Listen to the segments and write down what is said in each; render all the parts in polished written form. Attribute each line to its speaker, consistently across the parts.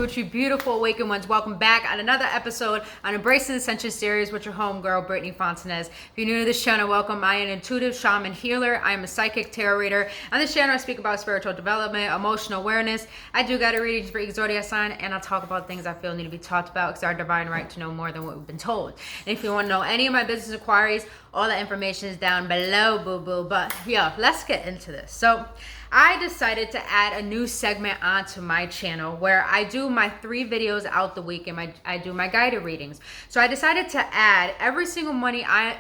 Speaker 1: to you beautiful awakened ones. Welcome back on another episode on Embracing Ascension series with your homegirl, Brittany Fontanez. If you're new to this channel, welcome. I am an intuitive shaman healer. I am a psychic tarot reader. On this channel, I speak about spiritual development, emotional awareness. I do guided readings for each zodiac sign, and I'll talk about things I feel need to be talked about because our divine right to know more than what we've been told. And if you want to know any of my business inquiries, all that information is down below, boo-boo. But yeah, let's get into this. So I decided to add a new segment onto my channel where I do my 3 videos out the week and I do my guided readings. So I decided to add every single I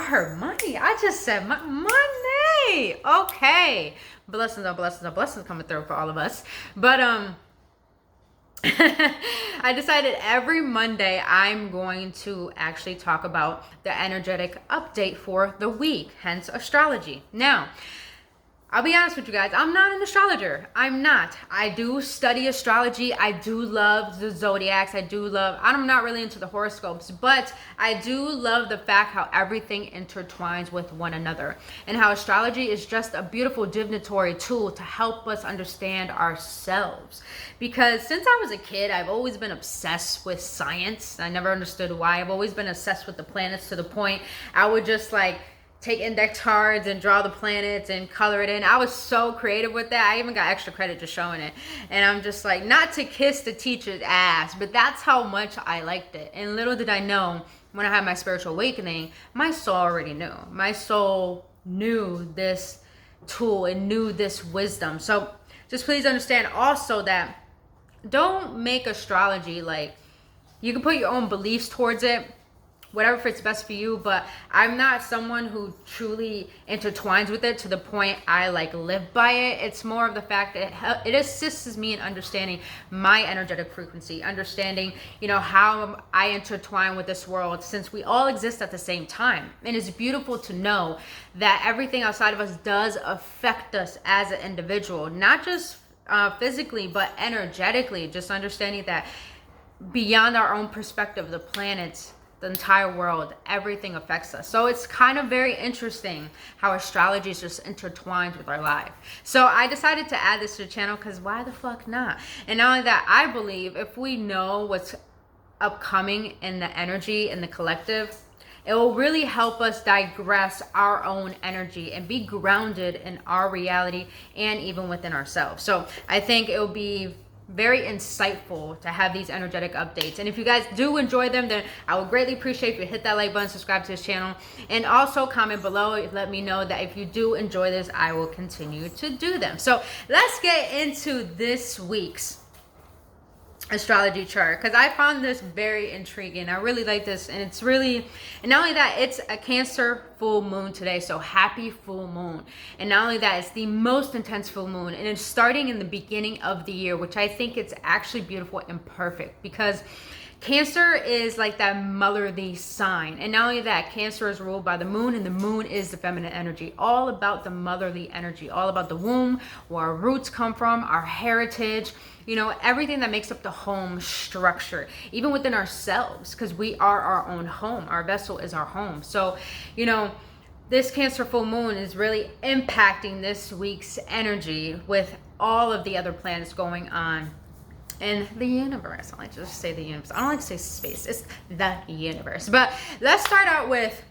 Speaker 1: heard money. I just said money. Okay. Blessings on blessings on blessings coming through for all of us. But I decided every Monday I'm going to actually talk about the energetic update for the week, hence astrology. Now, I'll be honest with you guys, I'm not an astrologer. I'm not. I do study astrology. I do love the zodiacs. I'm not really into the horoscopes, but I do love the fact how everything intertwines with one another and how astrology is just a beautiful divinatory tool to help us understand ourselves. Because since I was a kid, I've always been obsessed with science. I never understood why. I've always been obsessed with the planets to the point I would just take index cards and draw the planets and color it in. I was so creative with that. I even got extra credit just showing it. And I'm just like, not to kiss the teacher's ass, but that's how much I liked it. And little did I know, when I had my spiritual awakening, my soul already knew. My soul knew this tool and knew this wisdom. So just please understand also that don't make astrology you can put your own beliefs towards it, whatever fits best for you, but I'm not someone who truly intertwines with it to the point I live by it. It's more of the fact that it assists me in understanding my energetic frequency, understanding, how I intertwine with this world, since we all exist at the same time. And it's beautiful to know that everything outside of us does affect us as an individual, not just physically, but energetically. Just understanding that beyond our own perspective, the planets, the entire world, everything affects us. So it's kind of very interesting how astrology is just intertwined with our life. So I decided to add this to the channel because why the fuck not? And not only that, I believe if we know what's upcoming in the energy in the collective, it will really help us digress our own energy and be grounded in our reality and even within ourselves. So I think it will be very insightful to have these energetic updates. And if you guys do enjoy them, then I would greatly appreciate if you hit that like button, subscribe to this channel, and also comment below. Let me know that if you do enjoy this, I will continue to do them. So let's get into this week's astrology chart, because I found this very intriguing. I really like this, and and not only that, it's a Cancer full moon today, so happy full moon. And not only that, it's the most intense full moon, and it's starting in the beginning of the year, which I think it's actually beautiful and perfect, because Cancer is like that motherly sign. And not only that, Cancer is ruled by the moon, and the moon is the feminine energy, all about the motherly energy, all about the womb, where our roots come from, our heritage, everything that makes up the home structure, even within ourselves, because we are our own home. Our vessel is our home. So, this Cancer full moon is really impacting this week's energy with all of the other planets going on in the universe. I like to just say the universe. I don't like to say space. It's the universe. But let's start out with,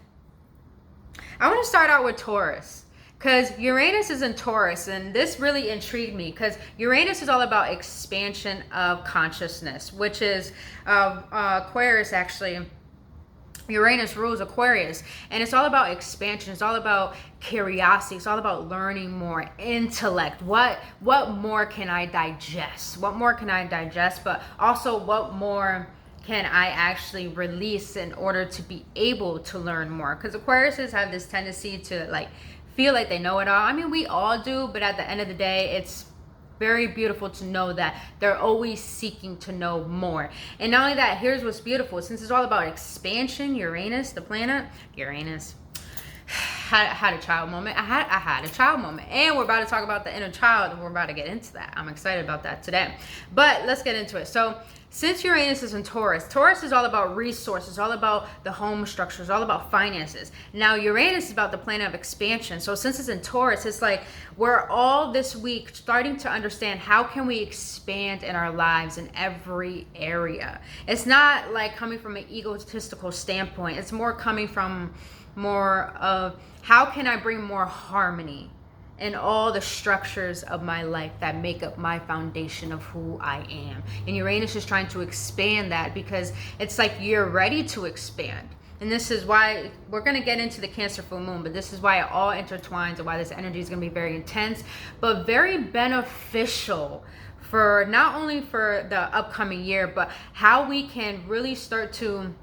Speaker 1: I want to start out with Taurus, because Uranus is in Taurus, and this really intrigued me because Uranus is all about expansion of consciousness, which is Aquarius actually. Uranus rules Aquarius, and it's all about expansion. It's all about curiosity. It's all about learning more, intellect. What more can I digest? What more can I digest? But also, what more can I actually release in order to be able to learn more? Because Aquariuses have this tendency to feel like they know it all. I mean, we all do, but at the end of the day, it's very beautiful to know that they're always seeking to know more. And not only that, here's what's beautiful. Since it's all about expansion, Uranus, the planet, Uranus, had a child moment. I had a child moment. And we're about to talk about the inner child, and we're about to get into that. I'm excited about that today. But let's get into it. So since Uranus is in Taurus, Taurus is all about resources, all about the home structures, all about finances. Now Uranus is about the planet of expansion. So since it's in Taurus, it's like we're all this week starting to understand how can we expand in our lives in every area. It's not like coming from an egotistical standpoint. It's more coming from more of how can I bring more harmony and all the structures of my life that make up my foundation of who I am. And Uranus is trying to expand that because it's like you're ready to expand. And this is why we're going to get into the Cancer full moon, but this is why it all intertwines and why this energy is going to be very intense, but very beneficial for not only for the upcoming year, but how we can really start to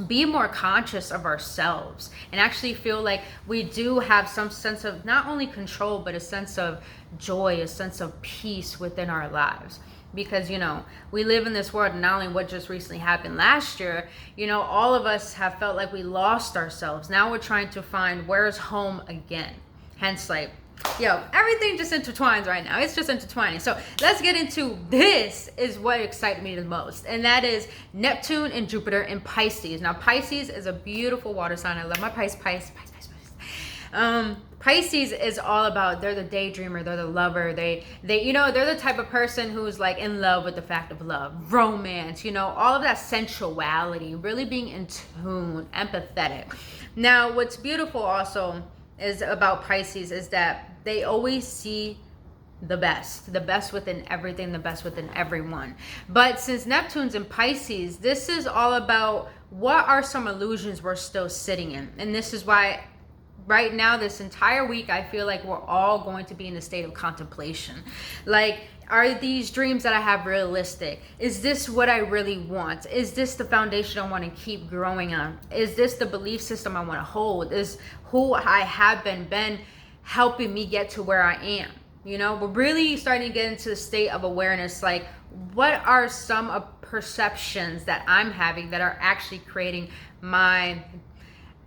Speaker 1: be more conscious of ourselves and actually feel like we do have some sense of not only control, but a sense of joy, a sense of peace within our lives. Because, you know, we live in this world, and not only what just recently happened last year, you know, all of us have felt like we lost ourselves. Now we're trying to find where's home again. Hence, like, yo, everything just intertwines right now. It's just intertwining. So let's get into this is what excited me the most. And that is Neptune and Jupiter in Pisces. Now, Pisces is a beautiful water sign. I love my Pisces. Pisces is all about, they're the daydreamer, they're the lover, they you know, they're the type of person who's like in love with the fact of love, romance, you know, all of that sensuality, really being in tune, empathetic. Now, what's beautiful also is about Pisces is that they always see the best within everything, the best within everyone. But since Neptune's in Pisces, this is all about what are some illusions we're still sitting in. And this is why right now, this entire week, I feel like we're all going to be in a state of contemplation. Like, are these dreams that I have realistic? Is this what I really want? Is this the foundation I want to keep growing on? Is this the belief system I want to hold? Is who I have been helping me get to where I am? You know, we're really starting to get into the state of awareness. Like, what are some perceptions that I'm having that are actually creating my,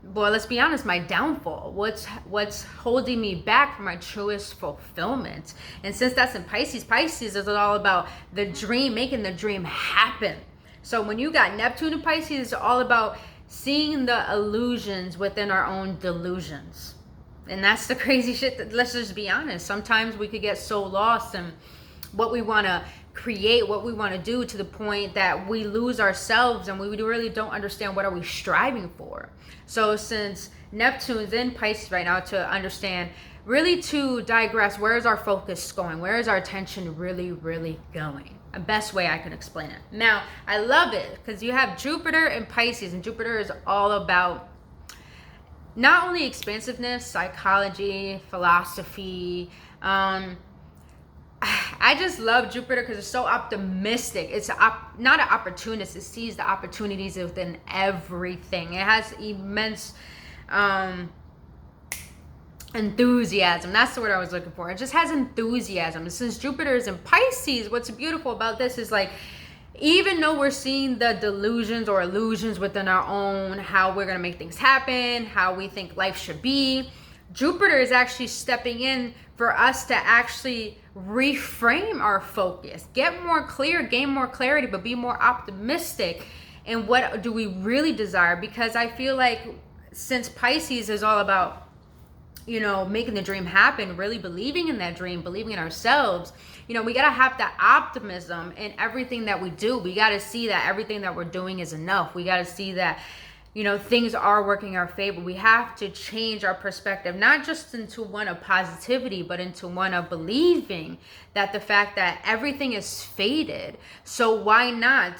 Speaker 1: well, let's be honest, my downfall? What's holding me back from my truest fulfillment? And since that's in Pisces, Pisces is all about the dream, making the dream happen. So when you got Neptune in Pisces, it's all about seeing the illusions within our own delusions. And that's the crazy shit that, let's just be honest, sometimes we could get so lost in what we want to create, what we want to do, to the point that we lose ourselves and we really don't understand what are we striving for. So since Neptune's in Pisces right now, to understand, really to digress, where is our focus going? Where is our attention really going? The best way I can explain it. Now, I love it because you have Jupiter in Pisces, and Jupiter is all about not only expansiveness, psychology, philosophy. I just love Jupiter because it's so optimistic. It's not an opportunist. It sees the opportunities within everything. It has immense enthusiasm. That's the word I was looking for. It just has enthusiasm. And since Jupiter is in Pisces, what's beautiful about this is, like, even though we're seeing the delusions or illusions within our own, how we're going to make things happen, how we think life should be, Jupiter is actually stepping in for us to actually reframe our focus, get more clear, gain more clarity, but be more optimistic in what do we really desire. Because I feel like since Pisces is all about, you know, making the dream happen, really believing in that dream, believing in ourselves, you know, we got to have that optimism in everything that we do. We got to see that everything that we're doing is enough. We got to see that, you know, things are working in our favor. We have to change our perspective, not just into one of positivity, but into one of believing that the fact that everything is fated. So why not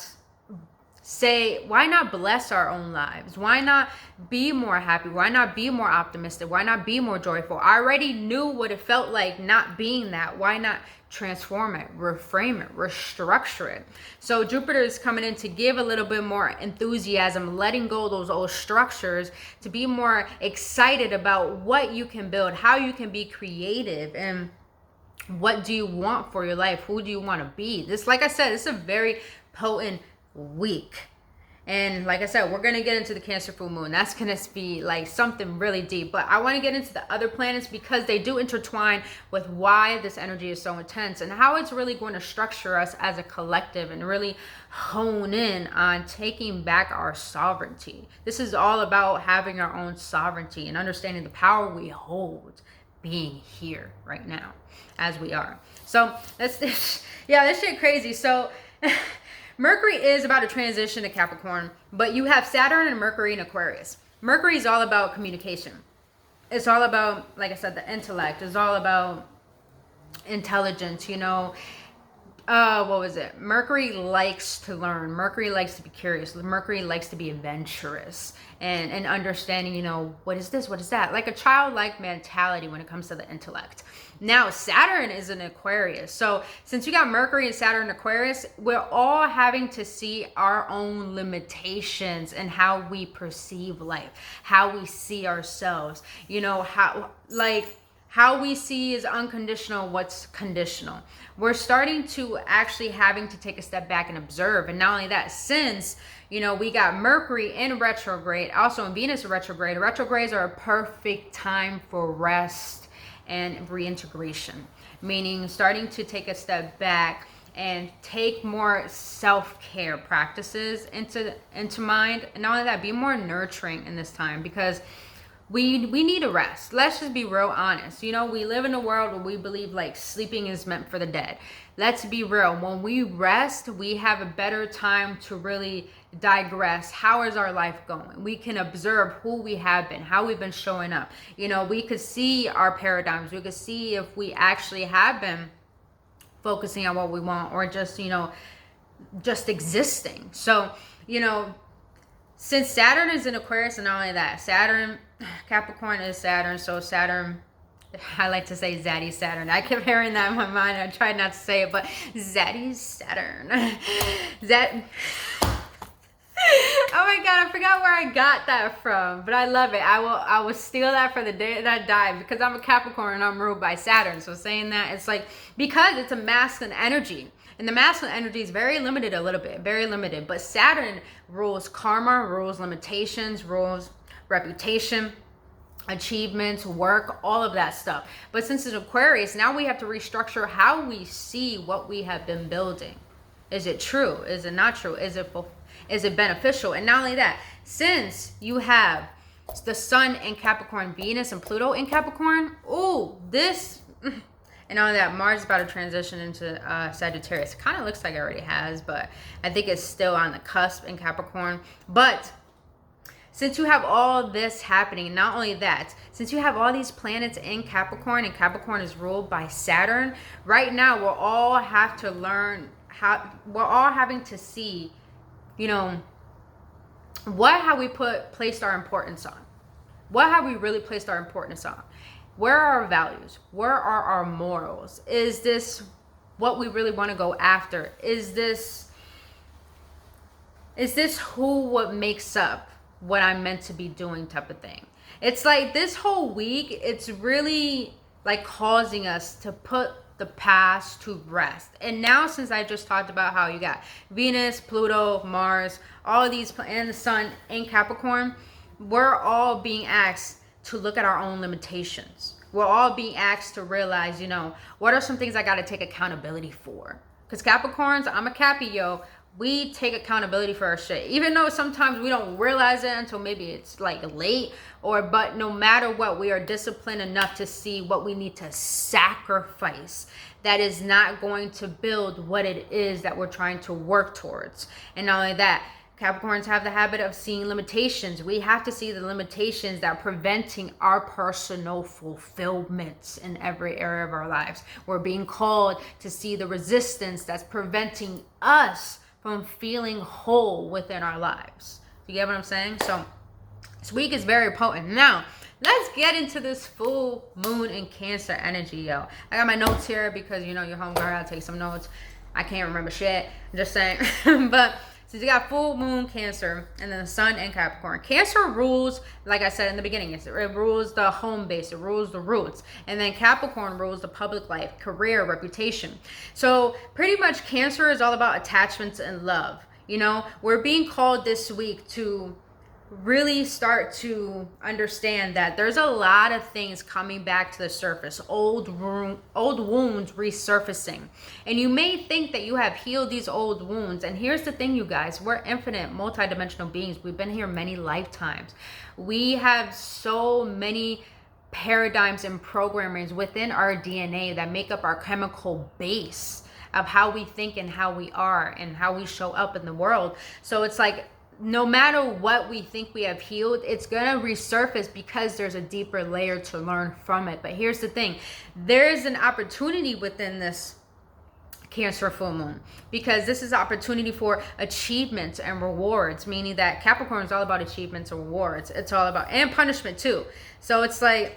Speaker 1: bless our own lives? Why not be more happy? Why not be more optimistic? Why not be more joyful? I already knew what it felt like not being that. Why not transform it, reframe it, restructure it? So Jupiter is coming in to give a little bit more enthusiasm, letting go of those old structures, to be more excited about what you can build, how you can be creative, and what do you want for your life? Who do you want to be? This, like I said, this is a very potent week. And like I said, we're going to get into the Cancer full moon. That's going to be like something really deep. But I want to get into the other planets because they do intertwine with why this energy is so intense and how it's really going to structure us as a collective and really hone in on taking back our sovereignty. This is all about having our own sovereignty and understanding the power we hold being here right now as we are. So that's yeah, this shit crazy. So Mercury is about to transition to Capricorn, but you have Saturn and Mercury in Aquarius. Mercury is all about communication. It's all about, like I said, the intellect. It's all about intelligence, you know. What was it? Mercury likes to learn. Mercury likes to be curious. Mercury likes to be adventurous and understanding, you know, what is this? What is that? Like a childlike mentality when it comes to the intellect. Now, Saturn is in Aquarius. So since you got Mercury and Saturn in Aquarius, we're all having to see our own limitations and how we perceive life, how we see ourselves, you know, how we see is unconditional, what's conditional. We're starting to actually having to take a step back and observe. And not only that, since, you know, we got Mercury in retrograde, also in Venus retrograde. Retrogrades are a perfect time for rest and reintegration, meaning starting to take a step back and take more self-care practices into mind. And not only that, be more nurturing in this time because we need a rest. Let's just be real honest. You know, we live in a world where we believe like sleeping is meant for the dead. Let's be real. When we rest, we have a better time to really digress. How is our life going? We can observe who we have been, how we've been showing up. You know, we could see our paradigms. We could see if we actually have been focusing on what we want or just, you know, just existing. So, you know, since Saturn is in Aquarius, and not only that, Capricorn is Saturn, so Saturn, I like to say Zaddy's Saturn. I kept hearing that in my mind. I tried not to say it, but Zaddy's Saturn. Oh my God, I forgot where I got that from, but I love it. I will steal that for the day that I die because I'm a Capricorn and I'm ruled by Saturn. So saying that, it's like, because it's a masculine energy. And the masculine energy is very limited a little bit, very limited. But Saturn rules karma, rules limitations, rules reputation, achievements, work, all of that stuff. But since it's Aquarius, now we have to restructure how we see what we have been building. Is it true? Is it not true? Is it beneficial? And not only that, since you have the Sun in Capricorn, Venus and Pluto in Capricorn, and on that, Mars is about to transition into Sagittarius. It kind of looks like it already has, but I think it's still on the cusp in Capricorn. But since you have all this happening, not only that, since you have all these planets in Capricorn, and Capricorn is ruled by Saturn, right now we're all have to learn we're all having to see, you know, what have we placed our importance on? What have we really placed our importance on? Where are our values? Where are our morals? Is this what we really want to go after? Is this what makes up what I'm meant to be doing type of thing? It's like this whole week, it's really like causing us to put the past to rest. And now, since I just talked about how you got Venus, Pluto, Mars, all of these, and the Sun in Capricorn, we're all being asked to look at our own limitations. We're all being asked to realize, you know, what are some things I got to take accountability for? Because Capricorns, I'm a Cappy, yo. We take accountability for our shit. Even though sometimes we don't realize it until maybe it's like late, but no matter what, we are disciplined enough to see what we need to sacrifice that is not going to build what it is that we're trying to work towards. And not only that, Capricorns have the habit of seeing limitations. We have to see the limitations that are preventing our personal fulfillments in every area of our lives. We're being called to see the resistance that's preventing us from feeling whole within our lives. You get what I'm saying? So this week is very potent. Now, let's get into this full moon in Cancer energy, yo. I got my notes here because, you know, you're homegirl. I'll take some notes. I can't remember shit. I'm just saying. But since you got full moon Cancer and then the Sun in Capricorn, Cancer rules, like I said in the beginning, it rules the home base, it rules the roots, and then Capricorn rules the public life, career, reputation. So pretty much Cancer is all about attachments and love. You know, we're being called this week to really start to understand that there's a lot of things coming back to the surface, old wounds resurfacing, and you may think that you have healed these old wounds. And here's the thing, you guys, we're infinite multidimensional beings. We've been here many lifetimes. We have so many paradigms and programmings within our DNA that make up our chemical base of how we think and how we are and how we show up in the world. So it's like, no matter what we think we have healed, it's gonna resurface because there's a deeper layer to learn from it. But here's the thing, there's an opportunity within this Cancer full moon, because this is opportunity for achievements and rewards, meaning that Capricorn is all about achievements and rewards. It's all about, and punishment too. So it's like,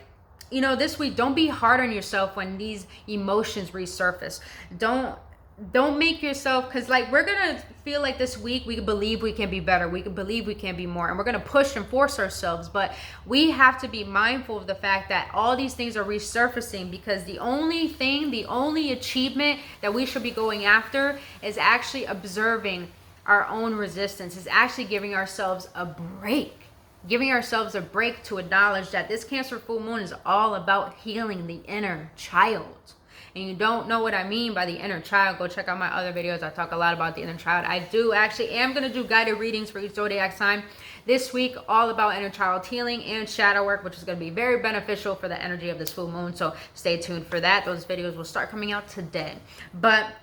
Speaker 1: you know, this week, don't be hard on yourself when these emotions resurface. Don't make yourself, because like, we're gonna feel like this week we believe we can be better, we can believe we can be more, and we're gonna push and force ourselves. But we have to be mindful of the fact that all these things are resurfacing, because the only achievement that we should be going after is actually observing our own resistance, is actually giving ourselves a break to acknowledge that this Cancer full moon is all about healing the inner child. And you don't know what I mean by the inner child, go check out my other videos. I talk a lot about the inner child. I do actually am going to do guided readings for each zodiac sign this week, all about inner child healing and shadow work, which is going to be very beneficial for the energy of this full moon. So stay tuned for that. Those videos will start coming out today. But,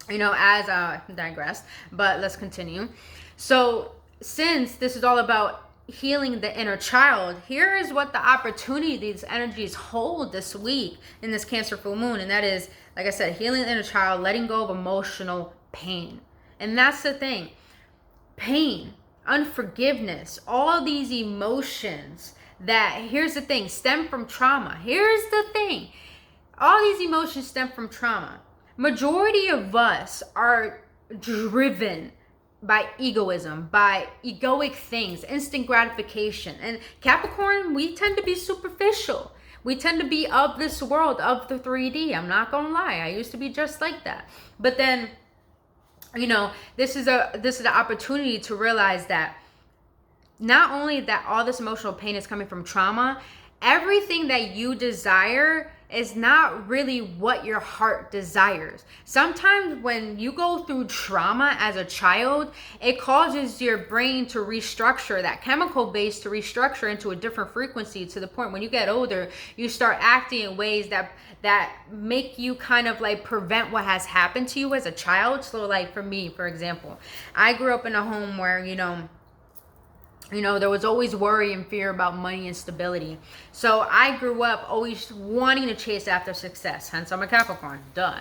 Speaker 1: you know, as I digressed, but let's continue. So since this is all about healing the inner child, here is what the opportunity these energies hold this week in this Cancer full moon, and that is, like I said, healing the inner child, letting go of emotional pain. And that's the thing, pain, unforgiveness, all these emotions that, here's the thing, stem from trauma. Here's the thing, all these emotions stem from trauma. Majority of us are driven by egoism, by egoic things, instant gratification. And Capricorn, we tend to be superficial. We tend to be of this world, of the 3D. I'm not gonna lie, I used to be just like that. But then, you know, this is an opportunity to realize that not only that all this emotional pain is coming from trauma, everything that you desire is not really what your heart desires. Sometimes when you go through trauma as a child, it causes your brain to restructure, that chemical base to restructure into a different frequency, to the point when you get older, you start acting in ways that make you kind of like prevent what has happened to you as a child. So like for me, for example, I grew up in a home where, you know, there was always worry and fear about money and stability. So I grew up always wanting to chase after success. Hence, I'm a Capricorn. Duh.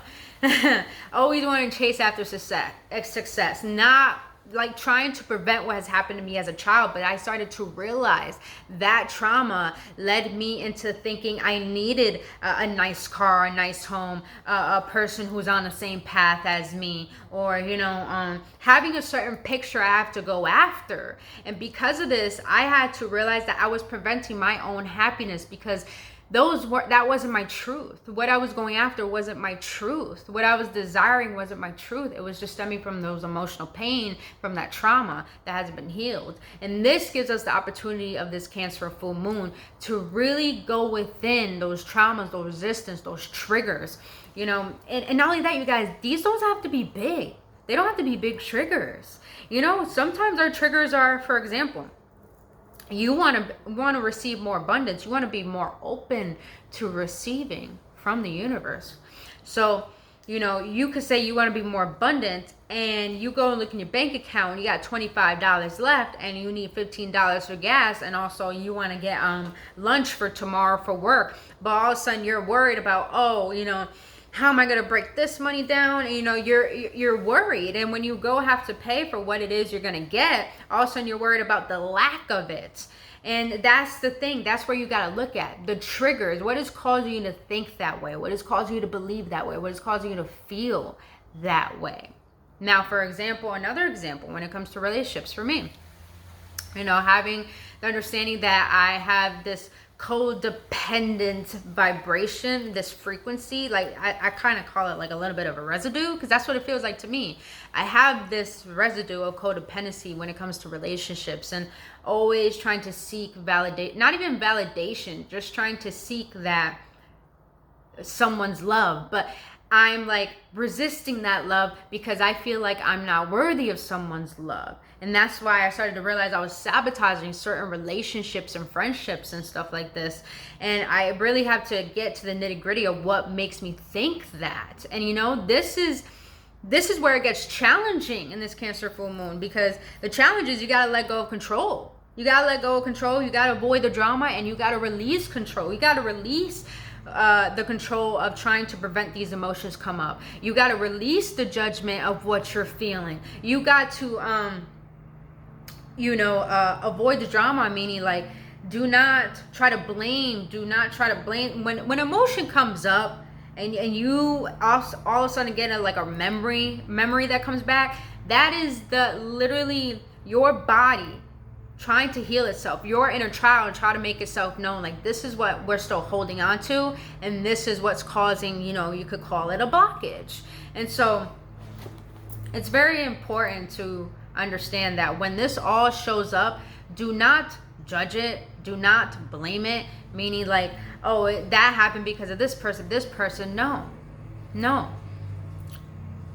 Speaker 1: Always wanting to chase after success. Not like trying to prevent what has happened to me as a child, but I started to realize that trauma led me into thinking I needed a nice car, a nice home, a person who's on the same path as me, or, you know, having a certain picture I have to go after. And because of this, I had to realize that I was preventing my own happiness, because that wasn't my truth. What I was going after wasn't my truth. What I was desiring wasn't my truth. It was just stemming from those emotional pain, from that trauma that hasn't been healed. And this gives us the opportunity of this Cancer full moon to really go within those traumas, those resistance, those triggers, you know. And not only that, you guys, these don't have to be big. They don't have to be big triggers. You know, sometimes our triggers are, for example, you want to receive more abundance. You want to be more open to receiving from the universe. So, you know, you could say you want to be more abundant, and you go and look in your bank account and you got $25 left, and you need $15 for gas, and also you want to get lunch for tomorrow for work. But all of a sudden you're worried about, oh, you know, how am I going to break this money down? And, you know, you're worried. And when you go have to pay for what it is you're going to get, all of a sudden you're worried about the lack of it. And that's the thing. That's where you got to look at the triggers. What is causing you to think that way? What is causing you to believe that way? What is causing you to feel that way? Now, for example, another example when it comes to relationships for me, you know, having the understanding that I have this codependent vibration, this frequency. Like I kind of call it like a little bit of a residue, because that's what it feels like to me. I have this residue of codependency when it comes to relationships, and always trying to seek validate, not even validation, just trying to seek that someone's love. But I'm like resisting that love because I feel like I'm not worthy of someone's love. And that's why I started to realize I was sabotaging certain relationships and friendships and stuff like this. And I really have to get to the nitty gritty of what makes me think that. And you know, this is where it gets challenging in this Cancer full moon, because the challenge is you got to let go of control. You got to let go of control. You got to avoid the drama, and you got to release control. You got to release the control of trying to prevent these emotions come up. You got to release the judgment of what you're feeling. You got to avoid the drama, meaning like do not try to blame when emotion comes up, and you all of a sudden get a memory that comes back. That is literally your body trying to heal itself, your inner child trying to make itself known, like this is what we're still holding on to, and this is what's causing, you could call it a blockage. And so it's very important to understand that when this all shows up, do not judge it, do not blame it, meaning like, oh, that happened because of this person. No.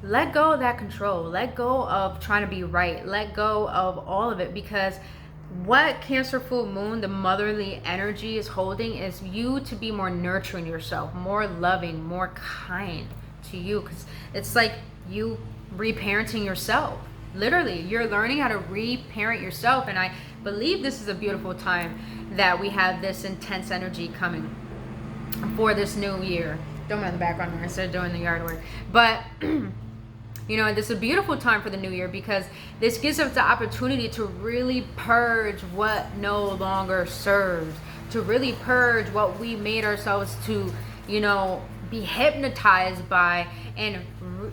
Speaker 1: Let go of that control. Let go of trying to be right. Let go of all of it, because what Cancer full moon, the motherly energy, is holding is you to be more nurturing yourself, more loving, more kind to you, because it's like you reparenting yourself. Literally, you're learning how to reparent yourself. And I believe this is a beautiful time that we have this intense energy coming for this new year. Don't mind the background noise, instead of doing the yard work. But this is a beautiful time for the new year, because this gives us the opportunity to really purge what no longer serves, to really purge what we made ourselves to, be hypnotized by, and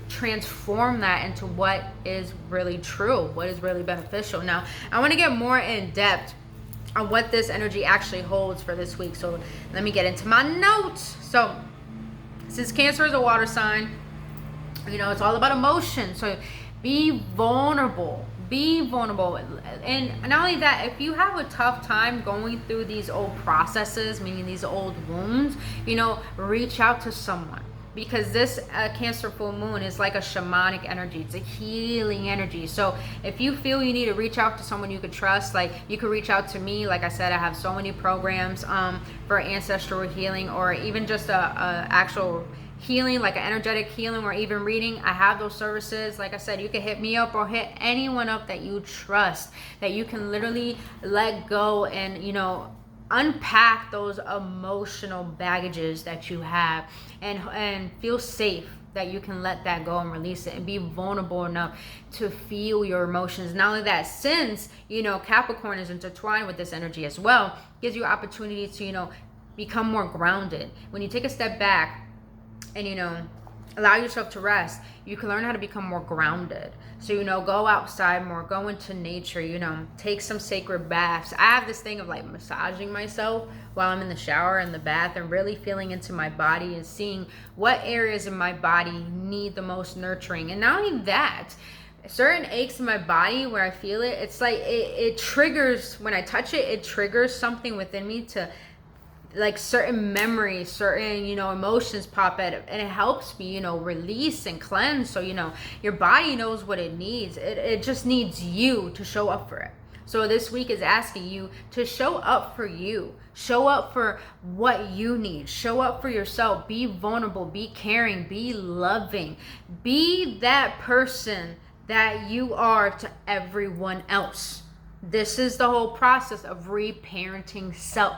Speaker 1: transform that into what is really true, what is really beneficial. Now, I want to get more in depth on what this energy actually holds for this week. So let me get into my notes. So since Cancer is a water sign, it's all about emotion. So be vulnerable. And not only that, if you have a tough time going through these old processes, meaning these old wounds, reach out to someone, because this Cancer full moon is like a shamanic energy. It's a healing energy. So if you feel you need to reach out to someone you could trust, like you could reach out to me. Like I said, I have so many programs for ancestral healing, or even just a actual healing, like an energetic healing, or even reading. I have those services. Like I said, you can hit me up or hit anyone up that you trust, that you can literally let go and unpack those emotional baggages that you have, and feel safe that you can let that go and release it, and be vulnerable enough to feel your emotions. Not only that, since Capricorn is intertwined with this energy as well, gives you opportunity to become more grounded. When you take a step back and allow yourself to rest, you can learn how to become more grounded. So go outside more, go into nature, take some sacred baths. I have this thing of like massaging myself while I'm in the shower and the bath, and really feeling into my body and seeing what areas of my body need the most nurturing. And not only that, certain aches in my body where I feel it, it's like it triggers, when I touch it, it triggers something within me to, like, certain memories, certain emotions pop at it, and it helps me release and cleanse. So your body knows what it needs. It just needs you to show up for it. So this week is asking you to show up for you, show up for what you need, show up for yourself. Be vulnerable, be caring, be loving, be that person that you are to everyone else. This is the whole process of reparenting self.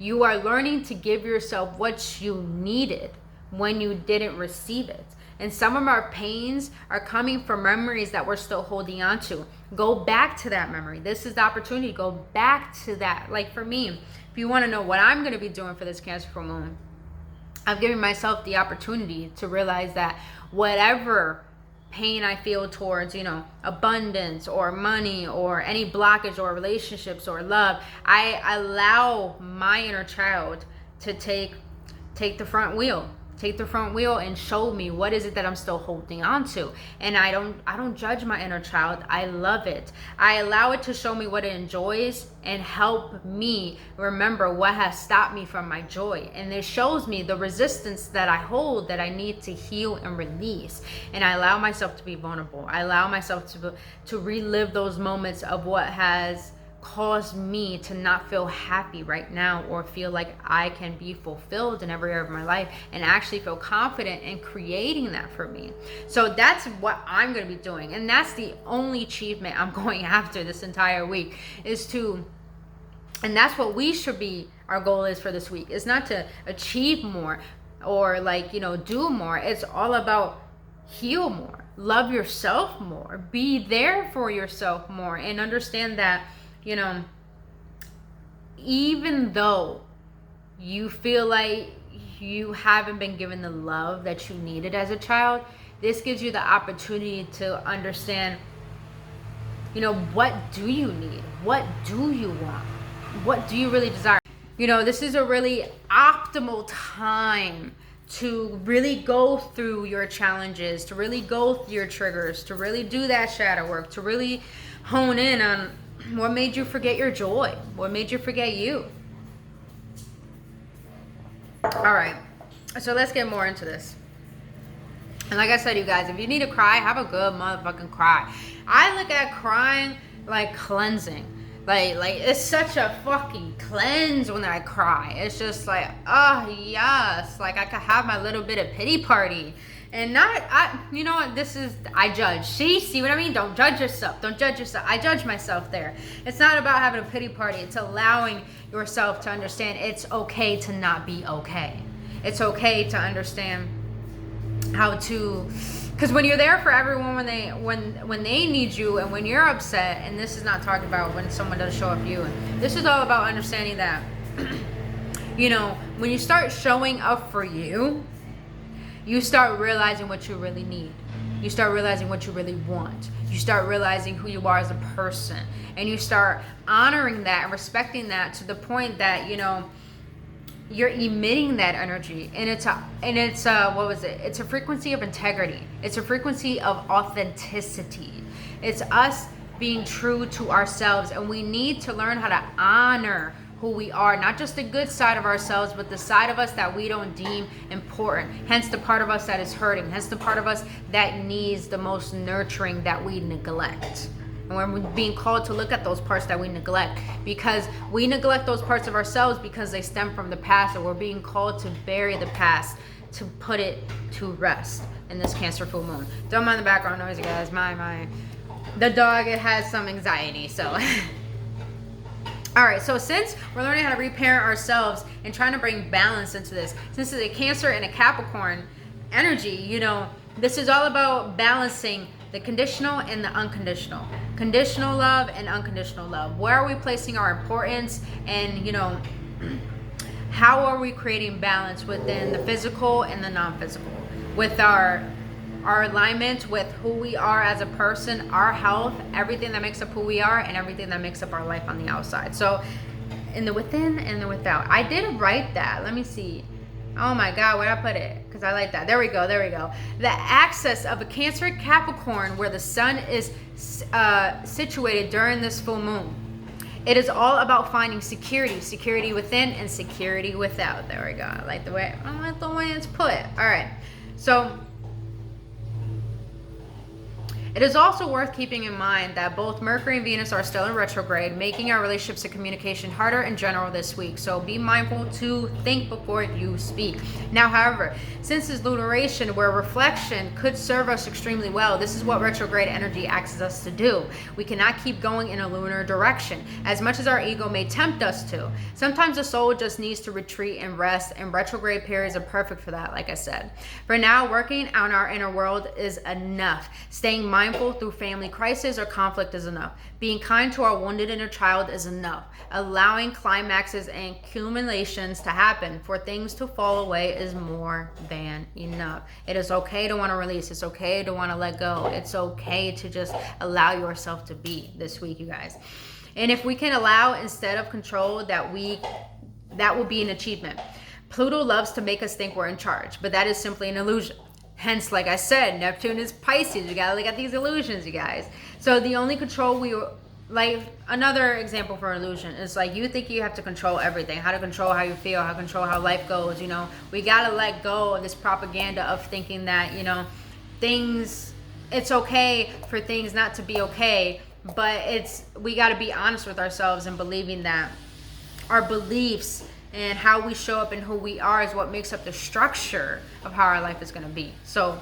Speaker 1: You are learning to give yourself what you needed when you didn't receive it. And some of our pains are coming from memories that we're still holding on to. Go back to that memory. This is the opportunity. Go back to that. Like for me, if you want to know what I'm going to be doing for this Cancer full moon, I've given myself the opportunity to realize that whatever pain I feel towards, abundance or money or any blockage or relationships or love, I allow my inner child to take the front wheel. Take the front wheel and show me what is it that I'm still holding on to. And I don't judge my inner child. I love it. I allow it to show me what it enjoys and help me remember what has stopped me from my joy. And it shows me the resistance that I hold that I need to heal and release. And I allow myself to be vulnerable. I allow myself to relive those moments of what has caused me to not feel happy right now, or feel like I can be fulfilled in every area of my life, and actually feel confident in creating that for me. So that's what I'm going to be doing, and that's the only achievement I'm going after this entire week, and that's what we should be, our goal is for this week, is not to achieve more or do more. It's all about heal more, love yourself more, be there for yourself more, and understand that even though you feel like you haven't been given the love that you needed as a child, this gives you the opportunity to understand, what do you need? What do you want? What do you really desire? This is a really optimal time to really go through your challenges, to really go through your triggers, to really do that shadow work, to really hone in on what made you forget your joy? What made you forget you? All right, so let's get more into this. And like I said, you guys, if you need to cry, have a good motherfucking cry. I look at crying like cleansing. Like it's such a fucking cleanse when I cry. It's just like, oh yes, like I could have my little bit of pity party. And I judge. See what I mean? Don't judge yourself. Don't judge yourself. I judge myself there. It's not about having a pity party. It's allowing yourself to understand it's okay to not be okay. It's okay to understand how to, because when you're there for everyone when they need you, and when you're upset, and this is not talking about when someone does show up for you. This is all about understanding that, when you start showing up for you, you start realizing what you really need. You start realizing what you really want. You start realizing who you are as a person. And you start honoring that and respecting that to the point that, you're emitting that energy. And it's a frequency of integrity. It's a frequency of authenticity. It's us being true to ourselves. And we need to learn how to honor who we are, not just the good side of ourselves, but the side of us that we don't deem important. Hence the part of us that is hurting. Hence the part of us that needs the most nurturing that we neglect. And we're being called to look at those parts that we neglect, because we neglect those parts of ourselves because they stem from the past, and we're being called to bury the past, to put it to rest in this Cancer full moon. Don't mind the background noise, you guys. The dog, it has some anxiety, so... All right, so since we're learning how to reparent ourselves and trying to bring balance into this, since it's a Cancer and a Capricorn energy, this is all about balancing the conditional and the unconditional. Conditional love and unconditional love. Where are we placing our importance, and, how are we creating balance within the physical and the non-physical? With our alignment with who we are as a person, our health, everything that makes up who we are, and everything that makes up our life on the outside. So in the within and the without. I did write that. Let me see. Oh my God, where did I put it? Because I like that. There we go. The axis of a Cancer Capricorn, where the sun is situated during this full moon. It is all about finding security within and security without. There we go. I like the way it's put. All right. So it is also worth keeping in mind that both Mercury and Venus are still in retrograde, making our relationships and communication harder in general this week. So be mindful to think before you speak. Now, however, since this lunaration where reflection could serve us extremely well, this is what retrograde energy asks us to do. We cannot keep going in a lunar direction, as much as our ego may tempt us to. Sometimes the soul just needs to retreat and rest, and retrograde periods are perfect for that, like I said. For now, working on our inner world is enough. Staying mindful mindful through family crisis or conflict is enough. Being kind to our wounded inner child is enough. Allowing climaxes and accumulations to happen for things to fall away is more than enough. It is okay to want to release. It's okay to want to let go. It's okay to just allow yourself to be this week, you guys. And if we can allow instead of control, that will be an achievement. Pluto loves to make us think we're in charge, but that is simply an illusion. Hence, like I said, Neptune is Pisces. You gotta look at these illusions, you guys. So the only control like another example for illusion is like you think you have to control everything, how to control how you feel, how to control how life goes. We gotta let go of this propaganda of thinking that, it's okay for things not to be okay, but we gotta be honest with ourselves and believing that our beliefs and how we show up and who we are is what makes up the structure of how our life is going to be. So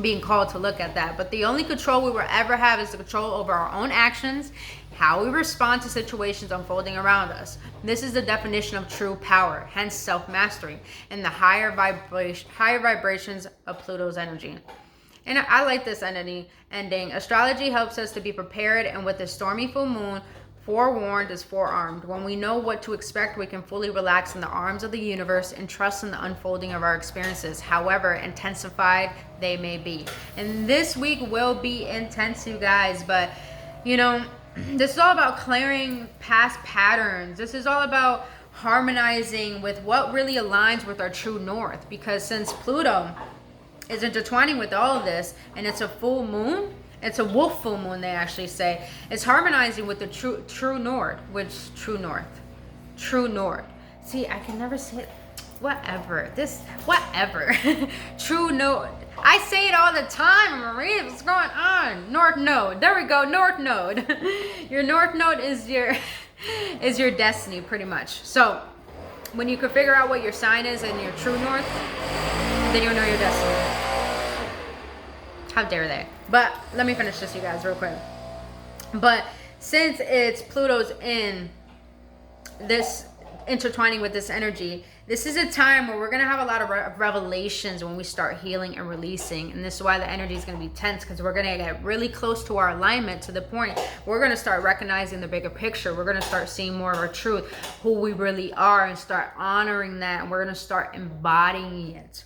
Speaker 1: being called to look at that. But the only control we will ever have is the control over our own actions, how we respond to situations unfolding around us. This is the definition of true power, hence self-mastery, and the higher vibrations of Pluto's energy. And I like this ending. Astrology helps us to be prepared, and with the stormy full moon, forewarned is forearmed. When we know what to expect, we can fully relax in the arms of the universe and trust in the unfolding of our experiences, however intensified they may be. And this week will be intense, you guys, but this is all about clearing past patterns. This is all about harmonizing with what really aligns with our true north, because since Pluto is intertwining with all of this, and it's a full moon, it's a wolf full moon, they actually say. It's harmonizing with the true north, true north. See, I can never say it. Whatever. True north. I say it all the time, Maria. What's going on? North node. There we go. North node. Your north node is your destiny, pretty much. So when you can figure out what your sign is and your true north, then you'll know your destiny. How dare they? But let me finish this, you guys, real quick. But since it's Pluto's in this intertwining with this energy, this is a time where we're going to have a lot of revelations when we start healing and releasing. And this is why the energy is going to be tense, because we're going to get really close to our alignment, to the point we're going to start recognizing the bigger picture. We're going to start seeing more of our truth, who we really are, and start honoring that. And we're going to start embodying it.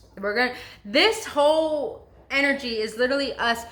Speaker 1: This whole energy is literally us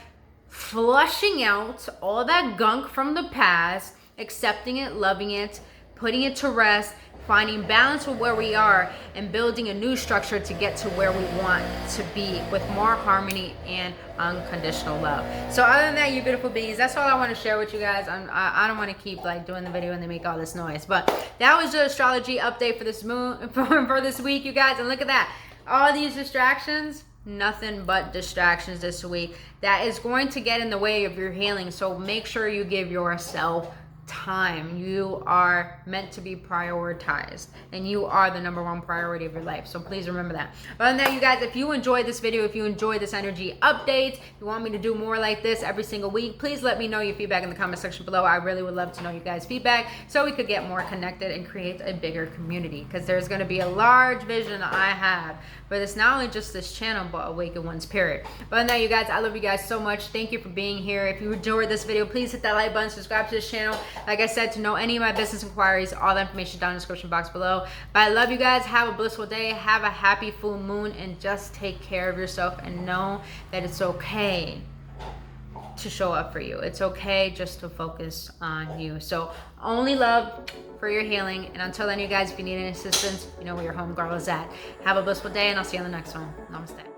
Speaker 1: flushing out all that gunk from the past, accepting it, loving it, putting it to rest, finding balance with where we are, and building a new structure to get to where we want to be with more harmony and unconditional love. So other than that, you beautiful beings, that's all I want to share with you guys. I don't want to keep doing the video and they make all this noise, but that was the astrology update for this moon for this week, you guys. And look at that, all these distractions, nothing but distractions this week that is going to get in the way of your healing. So make sure you give yourself time. You are meant to be prioritized, and you are the number one priority of your life. So please remember that. Other than that, you guys, if you enjoyed this video, if you enjoyed this energy update, if you want me to do more like this every single week, please let me know your feedback in the comment section below. I really would love to know you guys' feedback so we could get more connected and create a bigger community, because there's going to be a large vision I have. But it's not only just this channel, but AwakenOne's period. But other than that, you guys, I love you guys so much. Thank you for being here. If you enjoyed this video, please hit that like button, subscribe to this channel. Like I said, to know any of my business inquiries, all the information down in the description box below. But I love you guys. Have a blissful day. Have a happy full moon, and just take care of yourself, and know that it's okay to show up for you. It's okay just to focus on you. So only love for your healing. And until then, you guys, if you need any assistance, you know where your homegirl is at. Have a blissful day, and I'll see you on the next one. Namaste.